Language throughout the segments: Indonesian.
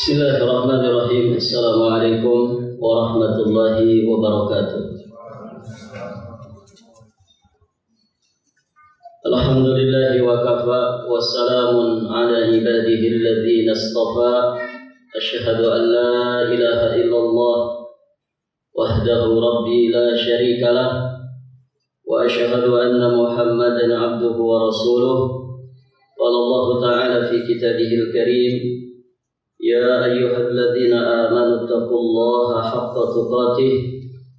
Bismillahirrahmanirrahim. Assalamualaikum warahmatullahi wabarakatuh. Alhamdulillahi wa kafa wa salamun ala ibadihi alladhina istafa. Asyhadu an la ilaha illallah wahdahu rabbi la syarika lah wa asyhadu anna Muhammadan abduhu wa rasuluh. Qala Allah ta'ala fi kitabihil karim, ya ayyuhalladzina amanu taqullaha haqqa tuqatih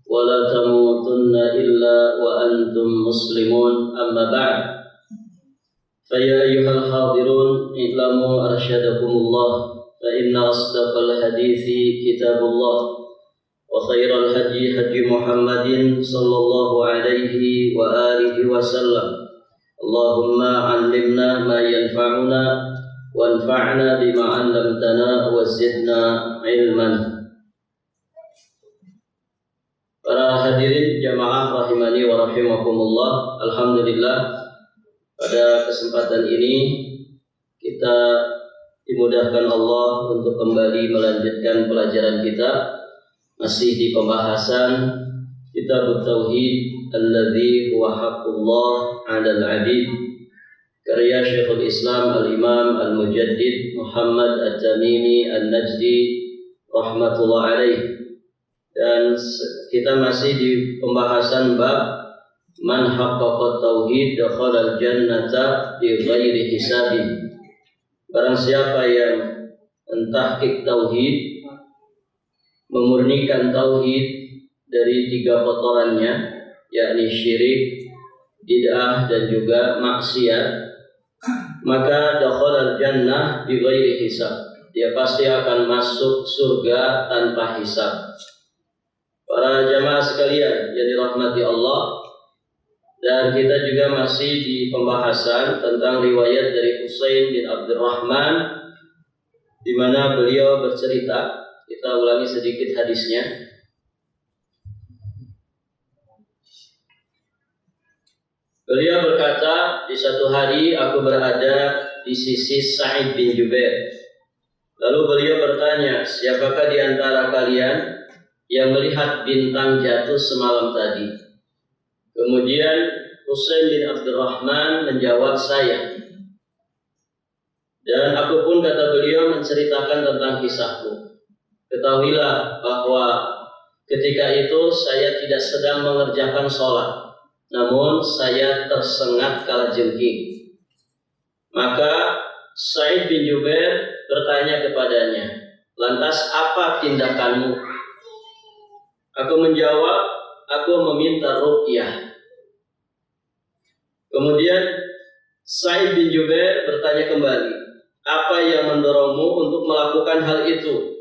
wa la tamutunna illa wa antum muslimun, amma ba'd. Fa ya ayyuhal hadirun i'lamu arsyadakumullah fa inna asdaqal hadithi kitabullah wa khairal hadi hadi Muhammadin sallallahu alaihi wa alihi wasallam. Allahumma 'allimna ma yanfa'una wanfa'na bima 'allamtana wa zidna ilman. Para hadirin jamaah rahimani wa rahimakumullah, alhamdulillah pada kesempatan ini kita dimudahkan Allah untuk kembali melanjutkan pelajaran kita, masih di pembahasan Kitab Tauhid alladzi huwa haqqullah 'alal 'abid, karya Syekhul Islam Al-Imam Al-Mujaddid Muhammad At-Tamimi An-Najdi rahmatullah alaih. Dan kita masih di pembahasan bab man haqqaqa tauhid dakhala al-jannata bi ghairi hisabin. Barang siapa yang mentahqiq tauhid, memurnikan tauhid dari tiga kotorannya, yakni syirik, bid'ah dan juga maksiat, maka dakhalal jannah bi ghairi hisab. Dia pasti akan masuk surga tanpa hisab. Para jamaah sekalian yang dirahmati Allah, dan kita juga masih di pembahasan tentang riwayat dari Husain bin Abdurrahman, di mana beliau bercerita. Kita ulangi sedikit hadisnya. Beliau berkata, di satu hari aku berada di sisi Sa'id bin Jubair. Lalu beliau bertanya, siapakah di antara kalian yang melihat bintang jatuh semalam tadi? Kemudian Husain bin Abdurrahman menjawab, saya. Dan aku pun, kata beliau, menceritakan tentang kisahku. Ketahuilah bahwa ketika itu saya tidak sedang mengerjakan sholat, namun saya tersengat kalajengking. Maka Sa'id bin Jubair bertanya kepadanya, lantas apa tindakanmu? Aku menjawab, aku meminta ruqyah. Kemudian Sa'id bin Jubair bertanya kembali, apa yang mendorongmu untuk melakukan hal itu?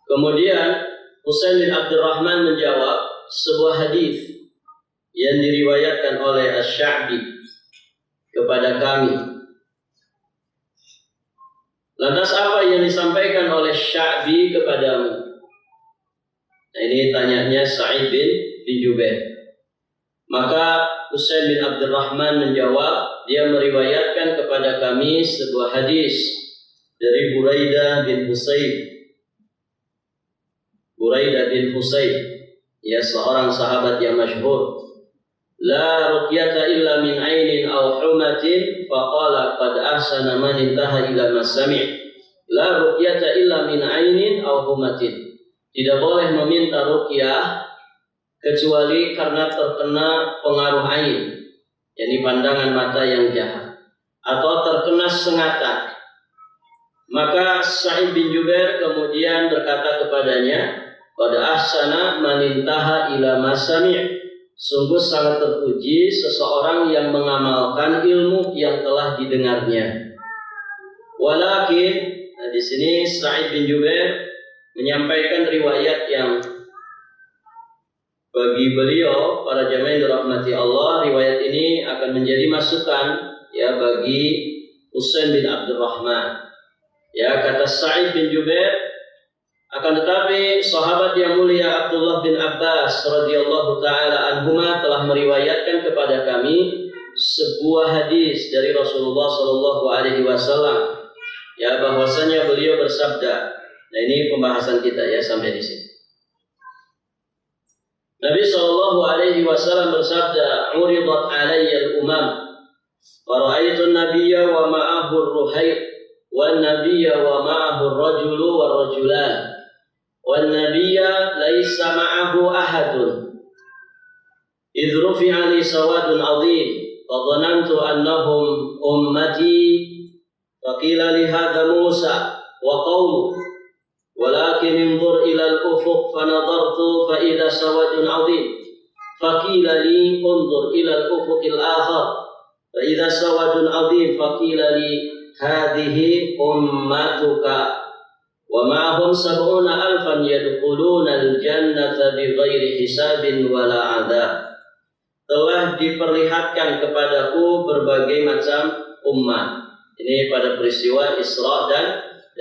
Kemudian Husain bin Abdurrahman menjawab, sebuah hadis yang diriwayatkan oleh Asy-Sya'bi kepada kami. Lantas apa yang disampaikan oleh Sya'bi kepadamu? Nah, ini tanyanya Sa'id bin Jubair. Maka Husain bin Abdurrahman menjawab, dia meriwayatkan kepada kami sebuah hadis dari Buraidah bin Husayn, ya, seorang sahabat yang masyhur. La ruqyata illa min ainin aw humatin, faqala qad ahsana man intaha ila masami'. La ruqyata illa min ainin aw humatin. Tidak boleh meminta ruqyah kecuali karena terkena pengaruh ain, yakni pandangan mata yang jahat, atau terkena sengatan. Maka Sa'id bin Jubair kemudian berkata kepadanya, qad ahsana man intaha ila masami'. Sungguh sangat terpuji seseorang yang mengamalkan ilmu yang telah didengarnya. Walakin, nah di sini Sa'id bin Jubair menyampaikan riwayat yang bagi beliau, para jamaah yang dirahmati Allah, riwayat ini akan menjadi masukan, ya, bagi Husain bin Abdurrahman. Ya, kata Sa'id bin Jubair, akan tetapi sahabat yang mulia Abdullah bin Abbas radhiyallahu taala anhuma telah meriwayatkan kepada kami sebuah hadis dari Rasulullah sallallahu alaihi wasallam ya bahwasanya beliau bersabda. Nah, ini pembahasan kita ya sampai di sini. Nabi sallallahu alaihi wasallam bersabda, "Uridat 'alayya al-umam, wa ra'aytu an-nabiyya wa ma'ahu ar-ruhayq, wan nabiyya wa ma'ahu ar-rajulu war-rajulan, wan nabiyya laysa ma'ahu ahadun. Idh rufi'a li sawadun 'adzim, fa dhanantu annahum ummati, fa qila li hadha Musa wa qaumuhu. ولكن انظر إلى الأفق فنظرت فإذا سواد عظيم فقيل لي انظر إلى الأفق الآخر فإذا سواد عظيم فقيل لي هذه أمتك ومعهم 70,000 يدخلون الجنة بغير حساب ولا عذاب." Telah diperlihatkan kepadaku berbagai macam umat. Ini pada peristiwa Isra dan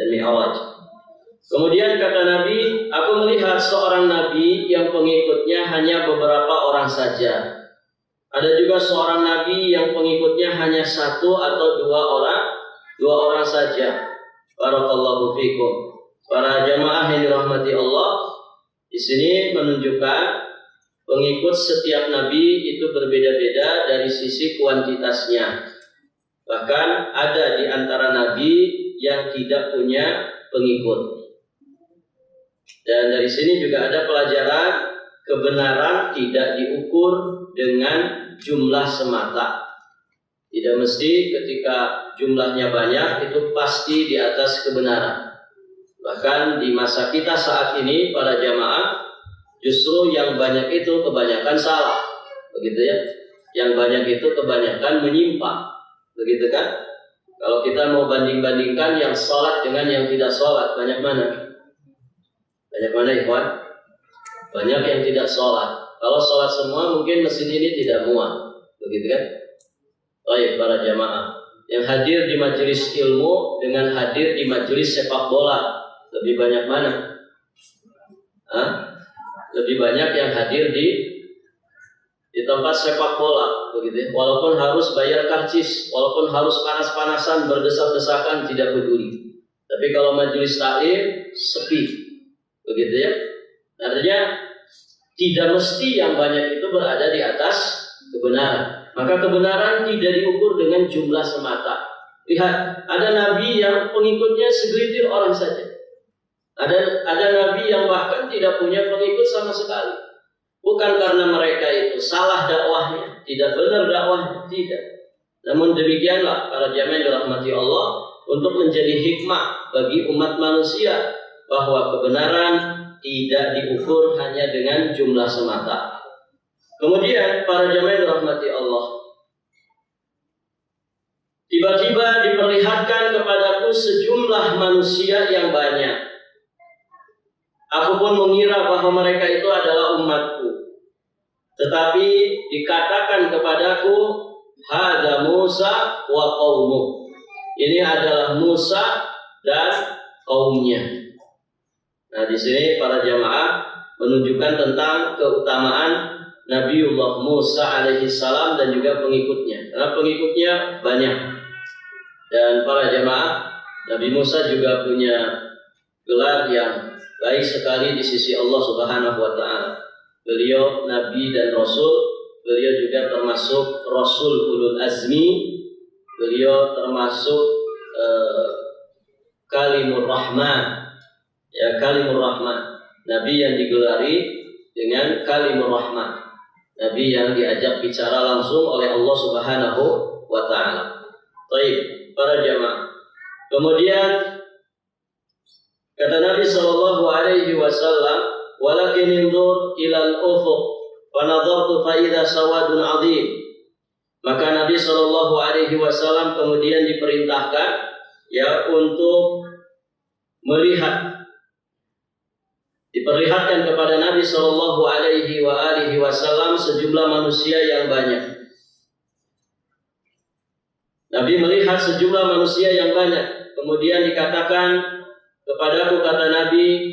Mi'raj. Kemudian kata Nabi, aku melihat seorang Nabi yang pengikutnya hanya beberapa orang saja. Ada juga seorang Nabi yang pengikutnya hanya satu atau dua orang saja. Barakallahu fikum. Para jamaah yang dirahmati Allah, di sini menunjukkan pengikut setiap Nabi itu berbeda-beda dari sisi kuantitasnya. Bahkan ada di antara Nabi yang tidak punya pengikut. Dan dari sini juga ada pelajaran kebenaran tidak diukur dengan jumlah semata. Tidak mesti ketika jumlahnya banyak itu pasti di atas kebenaran. Bahkan di masa kita saat ini para jamaah, justru yang banyak itu kebanyakan salah. Begitu ya. Yang banyak itu kebanyakan menyimpang. Begitu kan? Kalau kita mau banding-bandingkan yang sholat dengan yang tidak sholat, banyak mana? Banyak mana ikhwan? Banyak yang tidak sholat. Kalau sholat semua mungkin mesin ini tidak muat. Begitu kan? Baik para jamaah, yang hadir di majelis ilmu dengan hadir di majelis sepak bola, lebih banyak mana? Lebih banyak yang hadir di tempat sepak bola, begitu ya? Walaupun harus bayar karcis, walaupun harus panas-panasan, berdesak-desakan, tidak peduli. Tapi kalau majelis taklim sepi. Begitu ya. Artinya tidak mesti yang banyak itu berada di atas kebenaran. Maka kebenaran tidak diukur dengan jumlah semata. Lihat, ada nabi yang pengikutnya segelintir orang saja. Ada nabi yang bahkan tidak punya pengikut sama sekali. Bukan karena mereka itu salah dakwahnya, tidak benar dakwahnya, tidak. Namun demikianlah para jamaah yang dirahmati Allah, untuk menjadi hikmah bagi umat manusia bahwa kebenaran tidak diukur hanya dengan jumlah semata. Kemudian para jamaah yang dirahmati Allah, tiba-tiba diperlihatkan kepadaku sejumlah manusia yang banyak. Aku pun mengira bahwa mereka itu adalah umatku. Tetapi dikatakan kepadaku, hadza Musa wa qaumuh. Ini adalah Musa dan kaumnya. Nah, di sini para jamaah menunjukkan tentang keutamaan Nabiullah Musa alaihi salam dan juga pengikutnya. Karena pengikutnya banyak. Dan para jamaah, Nabi Musa juga punya gelar yang baik sekali di sisi Allah Subhanahu wa taala. Beliau nabi dan rasul, beliau juga termasuk rasul ulul azmi, beliau termasuk kalimur rahman. Ya, kalimur rahman, nabi yang digelari dengan kalimur rahman, nabi yang diajak bicara langsung oleh Allah Subhanahu wa taala. Baik, para jamaah. Kemudian kata Nabi sallallahu alaihi wasallam, "Walakin inzur ilal ufuq fa nadartu fa idza sawadun 'adzim." Maka Nabi sallallahu alaihi wasallam kemudian diperintahkan ya untuk melihat. Diperlihatkan kepada Nabi sallallahu alaihi wasallam sejumlah manusia yang banyak. Nabi melihat sejumlah manusia yang banyak. Kemudian dikatakan kepadaku, kata Nabi,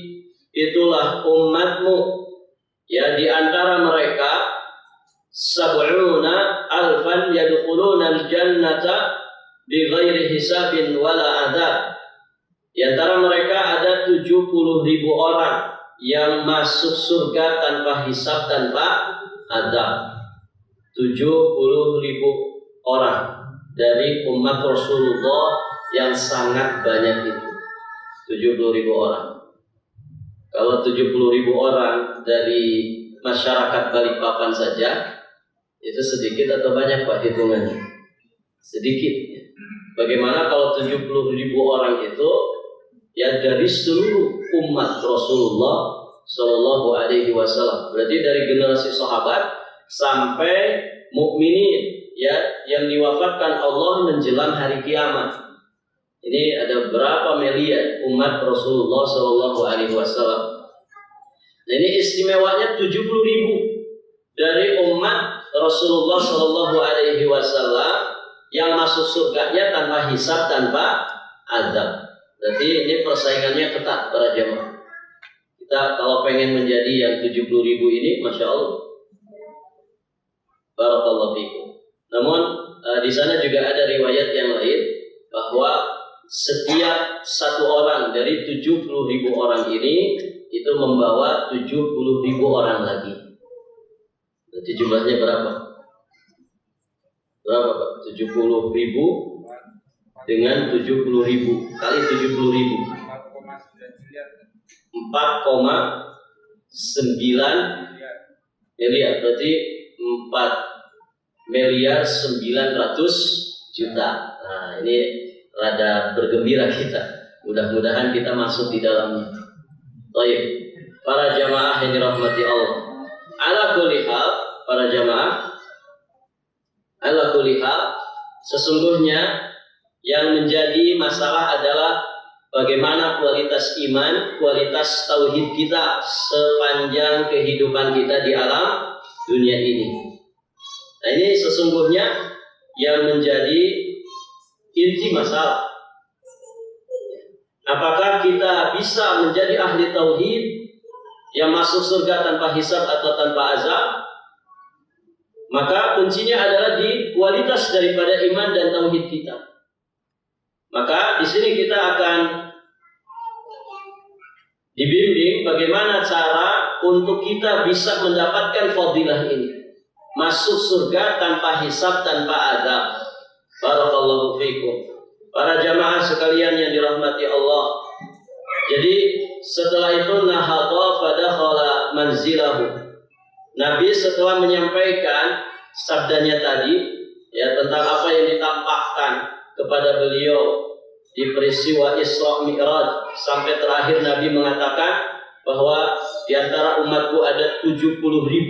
itulah umatmu. Ya, di antara mereka 70,000 yadkhuluna al-jannata bighairi hisabin wala adzab. Di antara mereka ada 70.000 orang yang masuk surga tanpa hisab, tanpa azab. 70.000 orang dari umat Rasulullah yang sangat banyak itu. 70.000 orang. Kalau 70.000 orang dari masyarakat Balikpapan saja, itu sedikit atau banyak Pak hitungannya? Sedikit. Bagaimana kalau 70.000 orang itu ya dari seluruh umat Rasulullah Shallallahu Alaihi Wasallam. Berarti dari generasi sahabat sampai mukminin ya yang diwafatkan Allah menjelang hari kiamat. Ini ada berapa miliar umat Rasulullah Shallallahu Alaihi Wasallam. Nah, ini istimewanya 70.000 dari umat Rasulullah Shallallahu Alaihi Wasallam yang masuk surganya tanpa hisab, tanpa azab. Berarti ini persaingannya ketat para jemaah. Kita kalau pengen menjadi yang 70.000 ini, masya Allah, barakallahu fikum. Namun di sana juga ada riwayat yang lain bahwa setiap satu orang dari 70.000 orang ini itu membawa 70.000 orang lagi. Berarti jumlahnya berapa? Berapa Pak? 70.000 dengan 70.000 kali 70.000 4,9 miliar. Berarti 4.900.000.000. Nah, ini rada bergembira kita. Mudah-mudahan kita masuk di dalamnya. Baik, para jamaah yang dirahmati Allah. Ala kulli hal, para jamaah, ala kulli hal, sesungguhnya yang menjadi masalah adalah bagaimana kualitas iman, kualitas tauhid kita sepanjang kehidupan kita di alam dunia ini. Nah, ini sesungguhnya yang menjadi inti masalah. Apakah kita bisa menjadi ahli tauhid yang masuk surga tanpa hisab atau tanpa azab? Maka kuncinya adalah di kualitas daripada iman dan tauhid kita. Maka di sini kita akan dibimbing bagaimana cara untuk kita bisa mendapatkan fadilah ini. Masuk surga tanpa hisab, tanpa azab. Barakallahu fikum. Para jamaah sekalian yang dirahmati Allah. Jadi setelah itu nahadha fadakhala manzilahu. Nabi setelah menyampaikan sabdanya tadi ya tentang apa yang ditampakkan kepada beliau di peristiwa Isra Mi'raj, sampai terakhir Nabi mengatakan bahwa di antara umatku ada 70.000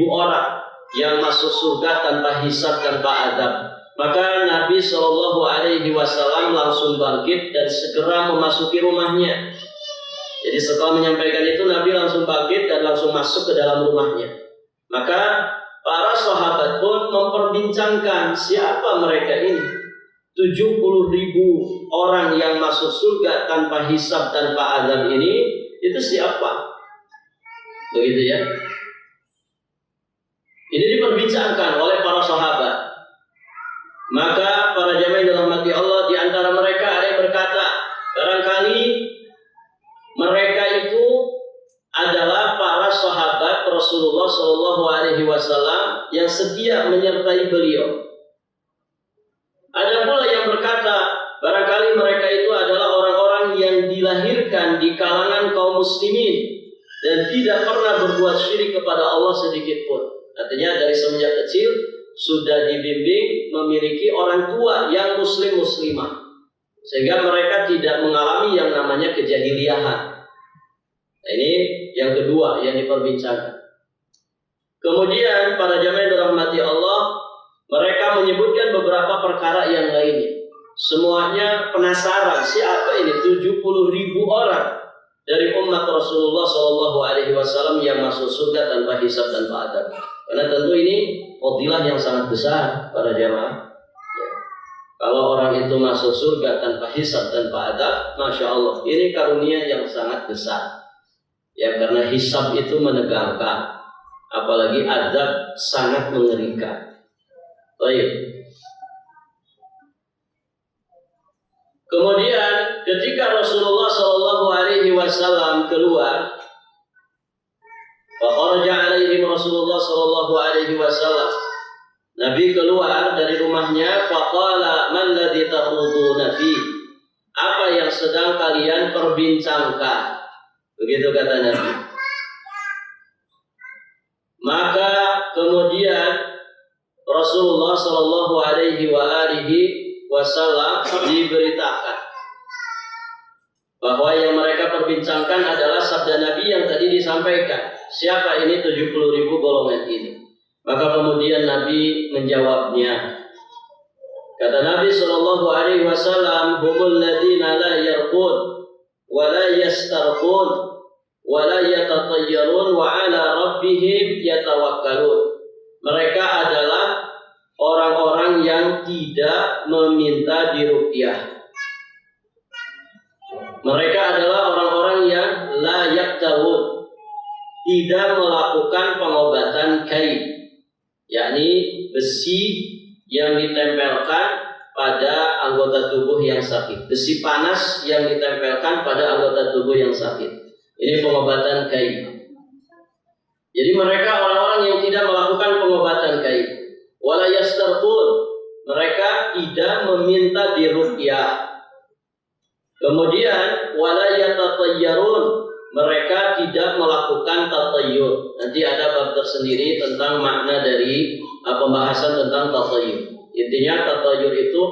orang yang masuk surga tanpa hisab, tanpa azab. Maka Nabi Shallallahu Alaihi Wasallam langsung bangkit dan segera memasuki rumahnya. Jadi setelah menyampaikan itu Nabi langsung bangkit dan langsung masuk ke dalam rumahnya. Maka para sahabat pun memperbincangkan siapa mereka ini. 70.000 orang yang masuk surga tanpa hisab, tanpa azab ini, itu siapa? Begitu ya. Ini diperbincangkan oleh para sahabat. Maka para jamaah yang dirahmati Allah, di antara mereka ada yang berkata, barangkali mereka itu adalah para sahabat Rasulullah Shallallahu Alaihi Wasallam yang setia menyertai beliau. Ada pula yang berkata, barangkali mereka itu adalah orang-orang yang dilahirkan di kalangan kaum muslimin dan tidak pernah berbuat syirik kepada Allah sedikit pun. Artinya dari semenjak kecil sudah dibimbing memiliki orang tua yang muslim-muslimah, sehingga mereka tidak mengalami yang namanya kejahiliahan. Nah, ini yang kedua yang diperbincangkan. Kemudian para jamaah yang dirahmati Allah, mereka menyebutkan beberapa perkara yang lainnya. Semuanya penasaran, siapa ini 70.000 orang dari umat Rasulullah Shallallahu Alaihi Wasallam yang masuk surga tanpa hisab, tanpa azab. Karena tentu ini fadilah yang sangat besar para jamaah. Ya. Kalau orang itu masuk surga tanpa hisab, tanpa azab, masya Allah, ini karunia yang sangat besar. Ya, karena hisab itu menegangkan, apalagi azab sangat mengerikan. Baik. Kemudian ketika Rasulullah Shallallahu Alaihi Wasallam keluar, fakharaja alaihim Rasulullah Shallallahu Alaihi Wasallam, Nabi keluar dari rumahnya, faqala man ladzi takhuduna fi, apa yang sedang kalian perbincangkan, begitu kata Nabi. Maka kemudian Rasulullah Shallallahu Alaihi Wasallam diberitakan bahwa yang mereka perbincangkan adalah sabda Nabi yang tadi disampaikan. Siapa ini 70.000 golongan ini? Maka kemudian Nabi menjawabnya. Kata Nabi Shallallahu Alaihi Wasallam, humul ladina la yarqun wa la yastarqun wa la yatatayyarun wa ala rabbihim yatawakkalun. Mereka adalah orang-orang yang tidak meminta diruqyah. Mereka adalah orang-orang yang la yaktawun, tidak melakukan pengobatan kain, yakni besi yang ditempelkan pada anggota tubuh yang sakit, besi panas yang ditempelkan pada anggota tubuh yang sakit. Ini pengobatan kain. Jadi mereka orang-orang yang tidak melakukan pengobatan kain. Wala yastarqun, mereka tidak meminta diruqyah. Kemudian wala yatatayyarun, mereka tidak melakukan tatayyur. Nanti ada bab tersendiri tentang makna dari pembahasan tentang tatayyur. Intinya tatayyur itu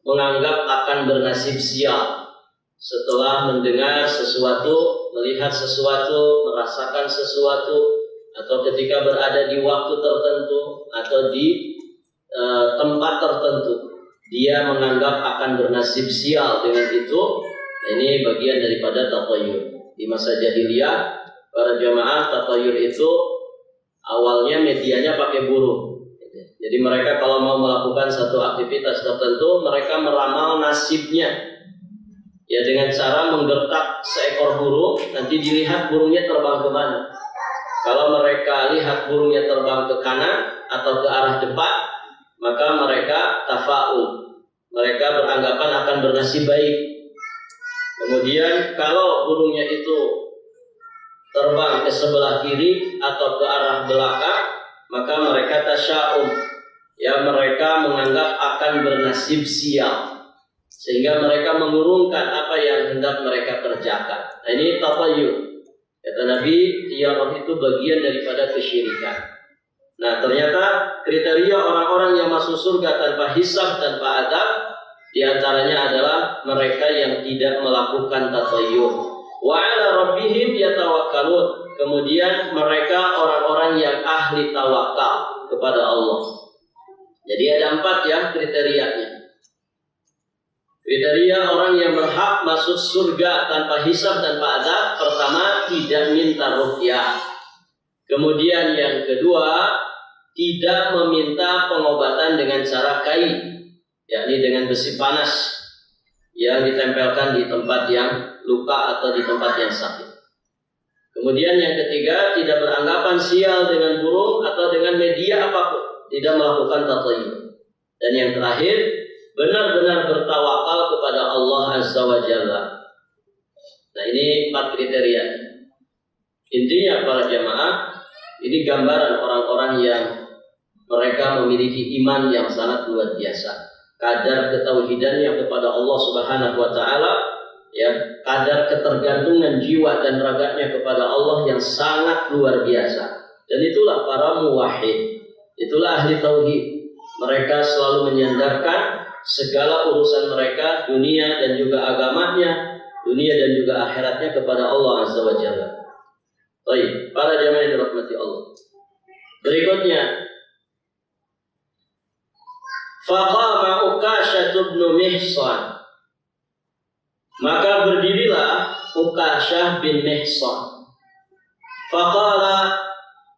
menganggap akan bernasib sial setelah mendengar sesuatu, melihat sesuatu, merasakan sesuatu, atau ketika berada di waktu tertentu atau di tempat tertentu, dia menganggap akan bernasib sial dengan itu. Nah, ini bagian daripada tatayyur. Di masa jahiliyah, para jamaah tatayyur itu awalnya medianya pakai burung. Jadi mereka kalau mau melakukan satu aktivitas tertentu, mereka meramal nasibnya, ya dengan cara menggertak seekor burung, nanti dilihat burungnya terbang ke mana. Kalau mereka lihat burungnya terbang ke kanan atau ke arah depan, maka mereka tafa'ul, mereka beranggapan akan bernasib baik. Kemudian kalau burungnya itu terbang ke sebelah kiri atau ke arah belakang, maka mereka tasya'um, ya mereka menganggap akan bernasib sial, sehingga mereka mengurungkan apa yang hendak mereka kerjakan. Nah, ini tatayyur. Kata Nabi, tiarah itu bagian daripada kesyirikan. Nah, ternyata kriteria orang-orang yang masuk surga tanpa hisab, tanpa adab, diantaranya adalah mereka yang tidak melakukan tatayyur. Wa ala rabbihim yatawakkalun. Kemudian mereka orang-orang yang ahli tawakal kepada Allah. Jadi ada 4 ya kriterianya. Kriteria orang yang berhak masuk surga tanpa hisab, tanpa adab. Pertama, tidak minta ruqyah. Kemudian yang kedua, tidak meminta pengobatan dengan cara kain, yakni dengan besi panas yang ditempelkan di tempat yang luka atau di tempat yang sakit. Kemudian yang ketiga, tidak beranggapan sial dengan burung atau dengan media apapun, tidak melakukan tatayyur. Dan yang terakhir, benar-benar bertawakal kepada Allah Azza wa Jalla. Nah, ini 4 kriteria. Intinya para jamaah, ini gambaran orang-orang yang mereka memiliki iman yang sangat luar biasa. Kadar ketauhidannya kepada Allah Subhanahu wa taala, ya, kadar ketergantungan jiwa dan raganya kepada Allah yang sangat luar biasa. Dan itulah para muwahhid, itulah ahli tauhid. Mereka selalu menyandarkan segala urusan mereka, dunia dan juga agamanya, dunia dan juga akhiratnya kepada Allah Azza wa Jalla. Baik, para jamaah yang dirahmati Allah. Berikutnya, faqama Uqasyah bin Mihsan. Maka berdirilah Uqasyah bin Mihsan. Faqala,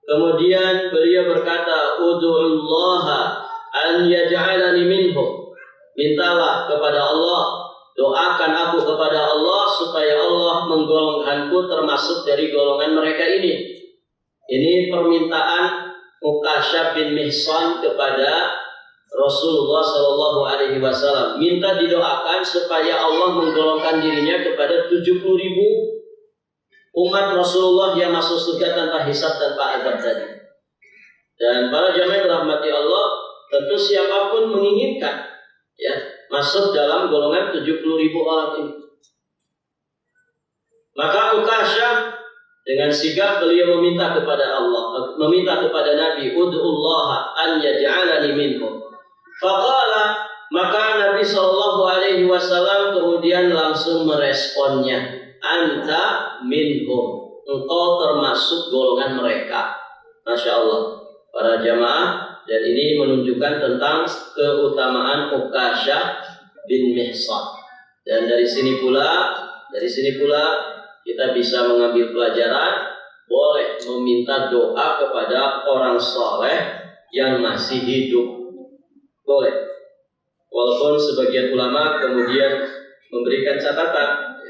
kemudian beliau berkata, ud'ullaha an yaj'alani minhum. Mintalah kepada Allah, doakan aku kepada Allah supaya Allah menggolongkanku termasuk dari golongan mereka ini. Ini permintaan Uqasyah bin Mihsan kepada Rasulullah Shallallahu Alaihi Wasallam minta didoakan supaya Allah menggolongkan dirinya kepada 70.000 umat Rasulullah yang masuk surga tanpa hisab, tanpa azab tadi. Dan para jamaah rahmati Allah, tentu siapapun menginginkan ya masuk dalam golongan 70.000 orang ini. Maka Ukasyah dengan sigap beliau meminta kepada Allah, meminta kepada Nabi, ud'ullaha an yaj'alani minhum. Faqala, maka Nabi Shallallahu Alaihi Wasallam kemudian langsung meresponnya, anta minhum, engkau termasuk golongan mereka. Masya Allah, para jamaah, dan ini menunjukkan tentang keutamaan Ukasyah bin Mihsan. Dan dari sini pula kita bisa mengambil pelajaran, boleh meminta doa kepada orang soleh yang masih hidup. Boleh. Walaupun sebagian ulama kemudian memberikan catatan.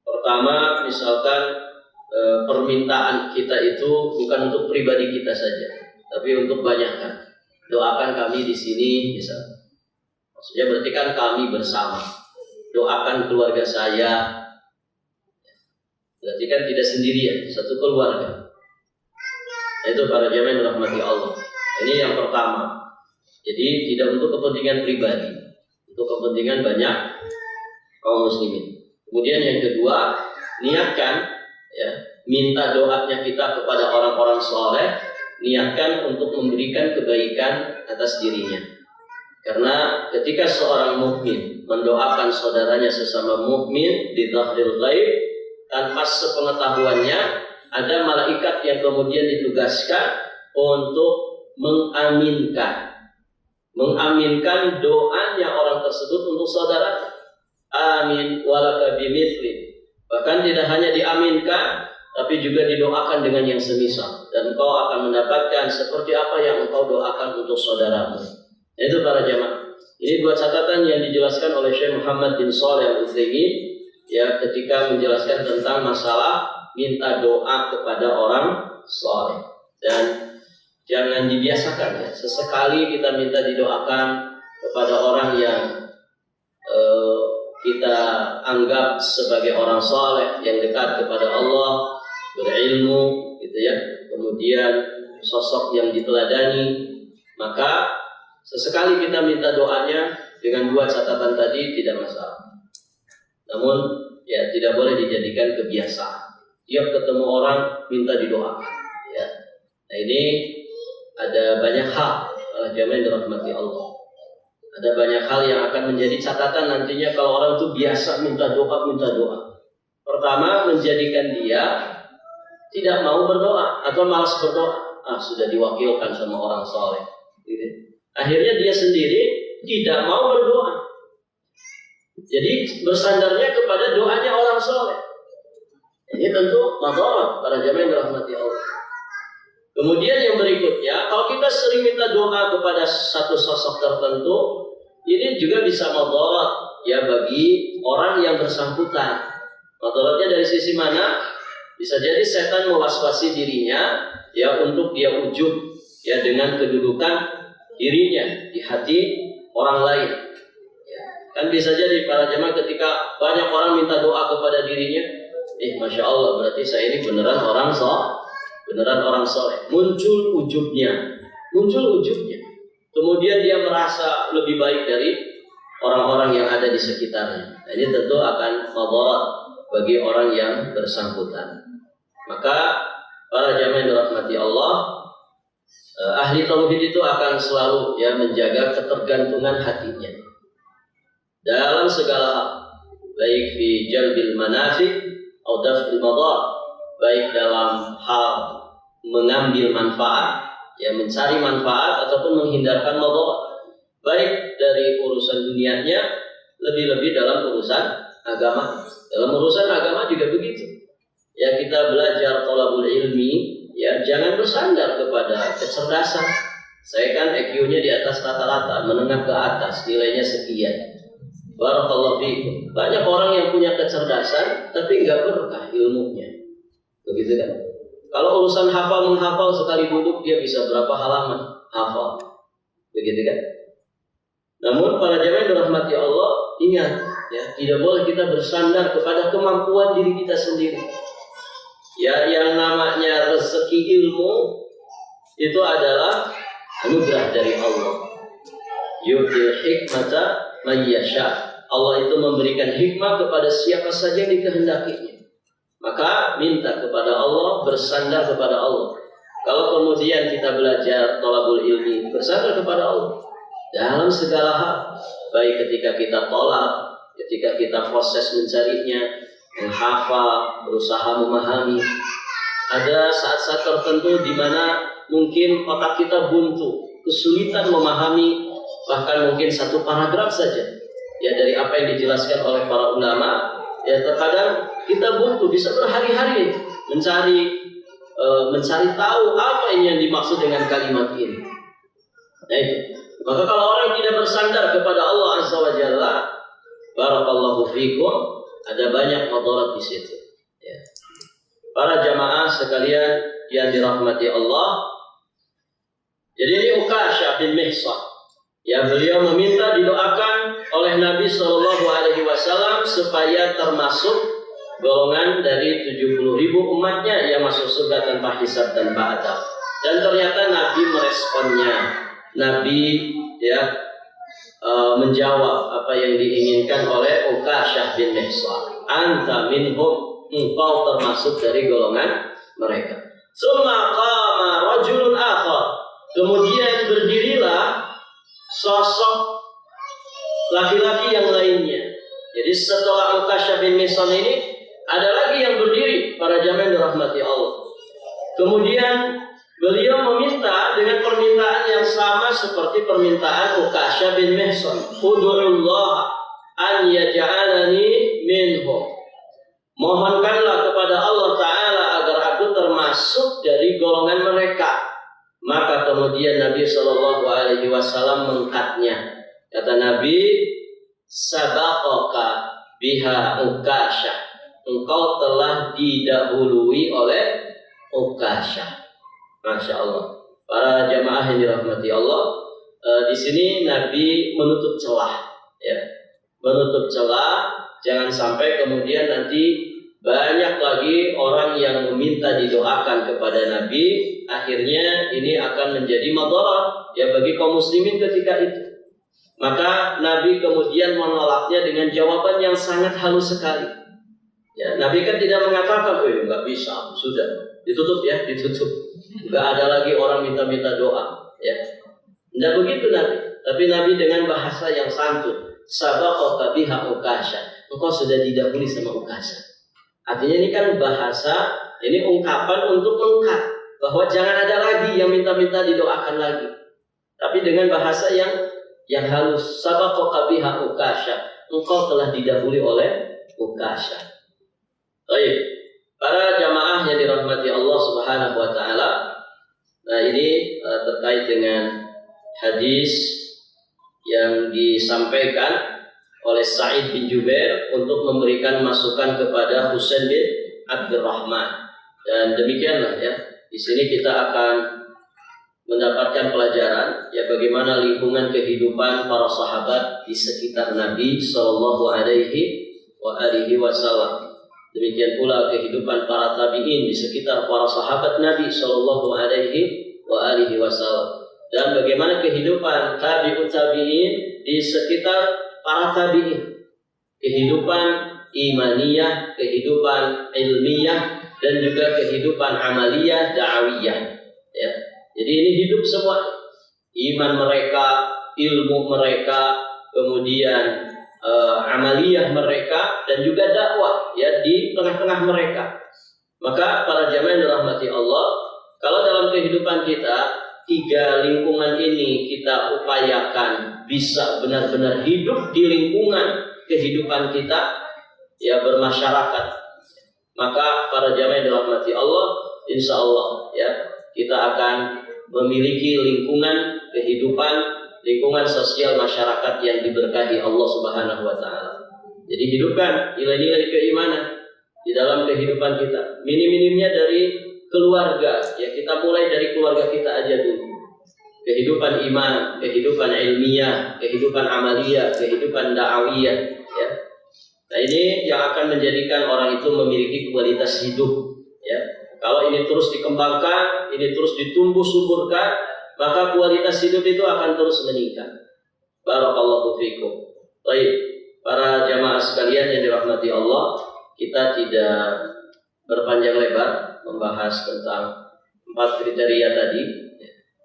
Pertama, misalkan permintaan kita itu bukan untuk pribadi kita saja, tapi untuk banyak kan. Doakan kami di sini, misalnya. Maksudnya berarti kan kami bersama. Doakan keluarga saya. Berarti kan tidak sendirian, satu keluarga. Itu para jamaah yang dirahmati Allah. Ini yang pertama. Jadi tidak untuk kepentingan pribadi, untuk kepentingan banyak kaum muslimin. Kemudian yang kedua, niatkan ya, minta doanya kita kepada orang-orang soleh, niatkan untuk memberikan kebaikan atas dirinya. Karena ketika seorang mukmin mendoakan saudaranya sesama mukmin di dhahril ghaib tanpa sepengetahuannya, ada malaikat yang kemudian ditugaskan untuk mengaminkan doanya orang tersebut untuk saudara. Amin walaka bimithli. Bahkan tidak hanya diaminkan, tapi juga didoakan dengan yang semisal, dan engkau akan mendapatkan seperti apa yang engkau doakan untuk saudaramu. Itu para jamaah. Ini dua catatan yang dijelaskan oleh Syekh Muhammad bin Shalih Al-Utsaimin ya ketika menjelaskan tentang masalah minta doa kepada orang saleh. Dan jangan dibiasakan ya, sesekali kita minta didoakan kepada orang yang kita anggap sebagai orang saleh yang dekat kepada Allah, berilmu gitu ya, kemudian sosok yang diteladani. Maka sesekali kita minta doanya dengan dua catatan tadi tidak masalah. Namun ya tidak boleh dijadikan kebiasaan. Tiap ketemu orang minta didoakan ya. Nah ini ada banyak hal jamaah yang dirahmati Allah. Ada banyak hal yang akan menjadi catatan nantinya kalau orang itu biasa minta doa. Pertama, menjadikan dia tidak mau berdoa atau malas berdoa. Sudah diwakilkan sama orang soleh. Gitu. Akhirnya dia sendiri tidak mau berdoa. Jadi bersandarnya kepada doanya orang soleh. Ini tentu madharat para jamaah yang dirahmati Allah. Kemudian yang berikutnya, kalau kita sering minta doa kepada satu sosok tertentu, ini juga bisa madharat ya bagi orang yang bersangkutan. Madharatnya dari sisi mana? Bisa jadi setan mewaswasi dirinya ya untuk dia ujub ya dengan kedudukan dirinya di hati orang lain. Ya. Kan bisa jadi para jemaah ketika banyak orang minta doa kepada dirinya, masya Allah berarti saya ini beneran orang soleh. Muncul ujubnya. Kemudian dia merasa lebih baik dari orang-orang yang ada di sekitarnya. Nah, ini tentu akan madharat bagi orang yang bersangkutan. Maka para jamaah yang dirahmati Allah, ahli tauhid itu akan selalu ya menjaga ketergantungan hatinya dalam segala hal, baik fi jalbil manafi atau daf'il madar, baik dalam hal mengambil manfaat, ya mencari manfaat ataupun menghindarkan madarat, baik dari urusan dunianya, lebih-lebih dalam urusan agama. Dalam urusan agama juga begitu. Ya kita belajar thalabul ilmi, ya jangan bersandar kepada kecerdasan. Saya kan EQ-nya di atas rata-rata, menengah ke atas, nilainya sekian. Barakallahu fiikum. Banyak orang yang punya kecerdasan tapi enggak berkah ilmunya. Begitu kan? Kalau urusan hafal menghafal sekali duduk dia bisa berapa halaman hafal. begitu kan? Namun para jamaah yang dirahmati Allah, ingat ya, tidak boleh kita bersandar kepada kemampuan diri kita sendiri. Ya, yang namanya rezeki ilmu itu adalah anugerah dari Allah. Yu'til hikmata man yasha. Allah itu memberikan hikmah kepada siapa saja yang dikehendakinya. Maka minta kepada Allah, bersandar kepada Allah. Kalau kemudian kita belajar thalabul ilmi, bersandar kepada Allah dalam segala hal, baik ketika kita tolak, ketika kita proses mencarinya, menghafal, berusaha memahami. Ada saat-saat tertentu di mana mungkin otak kita buntu, kesulitan memahami bahkan mungkin satu paragraf saja ya dari apa yang dijelaskan oleh para ulama. Ya terkadang kita buntu, bisa berhari-hari mencari tahu apa yang dimaksud dengan kalimat ini. Nah itu. Maka kalau orang tidak bersandar kepada Allah Azza wa Jalla, barakallahu fikum, ada banyak madarat di situ. Ya. Para jamaah sekalian yang dirahmati Allah, jadi ini Uqasyah bin Mihsan. Ya, beliau meminta didoakan oleh Nabi Shallallahu Alaihi Wasallam supaya termasuk golongan dari 70.000 umatnya yang masuk surga tanpa hisab dan adab. Dan ternyata Nabi meresponnya. Nabi ya menjawab apa yang diinginkan oleh Uqasyah bin Mihsan. Anta minhum, engkau termasuk dari golongan mereka. Summa qama rajulun akhar. Kemudian berdirilah sosok laki-laki yang lainnya. Jadi setelah Uqasyah bin Mihsan ini ada lagi yang berdiri, para jamaah yang dirahmati Allah. Kemudian beliau meminta dengan permintaan yang sama seperti permintaan Uqasyah bin Mihsan. Ud'ullah an yaj'alani minhum. Mohonkanlah kepada Allah Ta'ala agar aku termasuk dari golongan mereka. Maka kemudian Nabi Shallallahu Alaihi Wasallam mengangkatnya. Kata Nabi, sabaqaka biha Uqasyah. Engkau telah didahului oleh Uqasyah. Masya Allah. Para jamaah yang dirahmati Allah, di sini Nabi menutup celah, ya, menutup celah. Jangan sampai kemudian nanti banyak lagi orang yang meminta didoakan kepada Nabi. Akhirnya ini akan menjadi madarat ya bagi kaum muslimin ketika itu. Maka Nabi kemudian menolaknya dengan jawaban yang sangat halus sekali. Ya, Nabi kan tidak mengatakan, nggak bisa, sudah ditutup ya, ditutup. Nggak ada lagi orang minta-minta doa. Ya, tidak begitu Nabi. Tapi Nabi dengan bahasa yang santun. Sabaqaka biha Uqasyah. Engkau sudah didahului sama Uqasyah. Artinya ini kan bahasa, ini ungkapan untuk mengungkap bahwa jangan ada lagi yang minta-minta didoakan lagi. Tapi dengan bahasa yang halus. Sabaqaka biha Uqasyah. Engkau telah didahului oleh Uqasyah. Baik, para jamaah yang dirahmati Allah Subhanahu wa taala. Nah, ini terkait dengan hadis yang disampaikan oleh Sa'id bin Jubair untuk memberikan masukan kepada Husain bin Abdurrahman. Dan demikianlah ya. Di sini kita akan mendapatkan pelajaran ya bagaimana lingkungan kehidupan para sahabat di sekitar Nabi sallallahu alaihi wasallam. Demikian pula kehidupan para tabi'in di sekitar para sahabat Nabi sallallahu alaihi wasallam. Dan bagaimana kehidupan tabi'ut tabi'in di sekitar para tabi'in. Kehidupan imaniyah, kehidupan ilmiah, dan juga kehidupan amaliyah, da'awiyah. Ya. Jadi ini hidup semua. Iman mereka, ilmu mereka, kemudian amaliyah mereka, dan juga dakwah ya di tengah-tengah mereka. Maka para jamaah yang dirahmati Allah, kalau dalam kehidupan kita 3 lingkungan ini kita upayakan bisa benar-benar hidup di lingkungan kehidupan kita ya bermasyarakat, maka para jamaah yang dirahmati Allah, insya Allah ya kita akan memiliki lingkungan kehidupan, lingkungan sosial masyarakat yang diberkahi Allah Subhanahu wa taala. Jadi hidupkan nilai-nilai keimanan di dalam kehidupan kita. Minim-minimnya dari keluarga, ya kita mulai dari keluarga kita aja dulu. kehidupan iman, kehidupan ilmiah, kehidupan amaliyah, kehidupan da'awiyah, ya. Nah, ini yang akan menjadikan orang itu memiliki kualitas hidup, ya. Kalau ini terus dikembangkan, ini terus ditumbuh suburkan, maka kualitas hidup itu akan terus meningkat. Barakallahu fikum. Baik, para jamaah sekalian yang dirahmati Allah, kita tidak berpanjang lebar membahas tentang 4 kriteria tadi,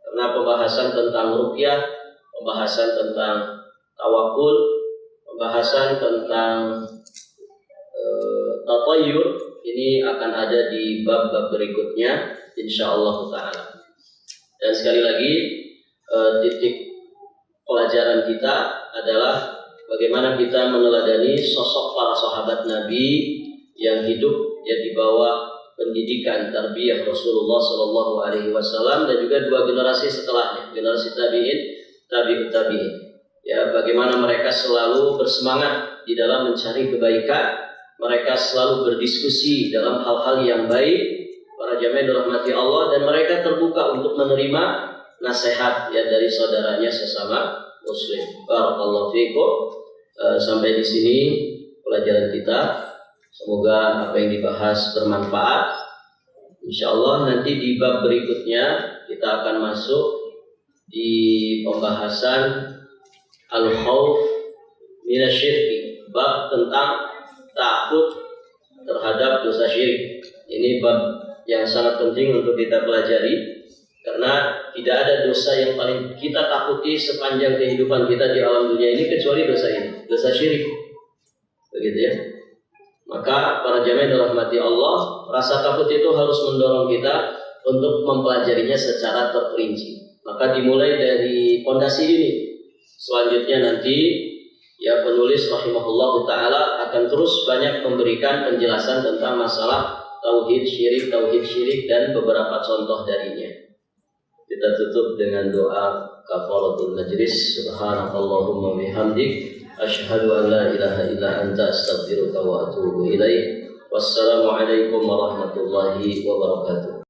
karena pembahasan tentang ruqyah, pembahasan tentang tawakul, pembahasan tentang tatayyur ini akan ada di bab-bab berikutnya insyaallah taala. Dan sekali lagi titik pelajaran kita adalah bagaimana kita meneladani sosok para sahabat Nabi yang hidup di bawah pendidikan tarbiyah Rasulullah Shallallahu Alaihi Wasallam dan juga 2 generasi setelahnya, generasi tabi'in, tabi'ut tabi'in. Ya, bagaimana mereka selalu bersemangat di dalam mencari kebaikan, mereka selalu berdiskusi dalam hal-hal yang baik, para jamaah dirahmati Allah, dan mereka terbuka untuk menerima nasihat dari saudaranya sesama Muslim. Barakallahu fiikum. Sampai di sini pelajaran kita. Semoga apa yang dibahas bermanfaat. Insyaallah nanti di bab berikutnya kita akan masuk di pembahasan al-khauf minasyirki, bab tentang takut terhadap dosa syirik. Ini bab yang sangat penting untuk kita pelajari, karena tidak ada dosa yang paling kita takuti sepanjang kehidupan kita di alam dunia ini kecuali dosa ini, dosa syirik. Begitu ya. Maka para jamaah dirahmati Allah, rasa takut itu harus mendorong kita untuk mempelajarinya secara terperinci. Maka dimulai dari pondasi ini. Selanjutnya nanti penulis rahimahullah ta'ala akan terus banyak memberikan penjelasan tentang masalah tauhid syirik dan beberapa contoh darinya. Kita tutup dengan doa kafaratul majlis. Subhanakallahumma bihamdik, asyhadu an la ilaha illa anta, astaghfiruka wa atubu ilaik. Wassalamualaikum warahmatullahi wabarakatuh.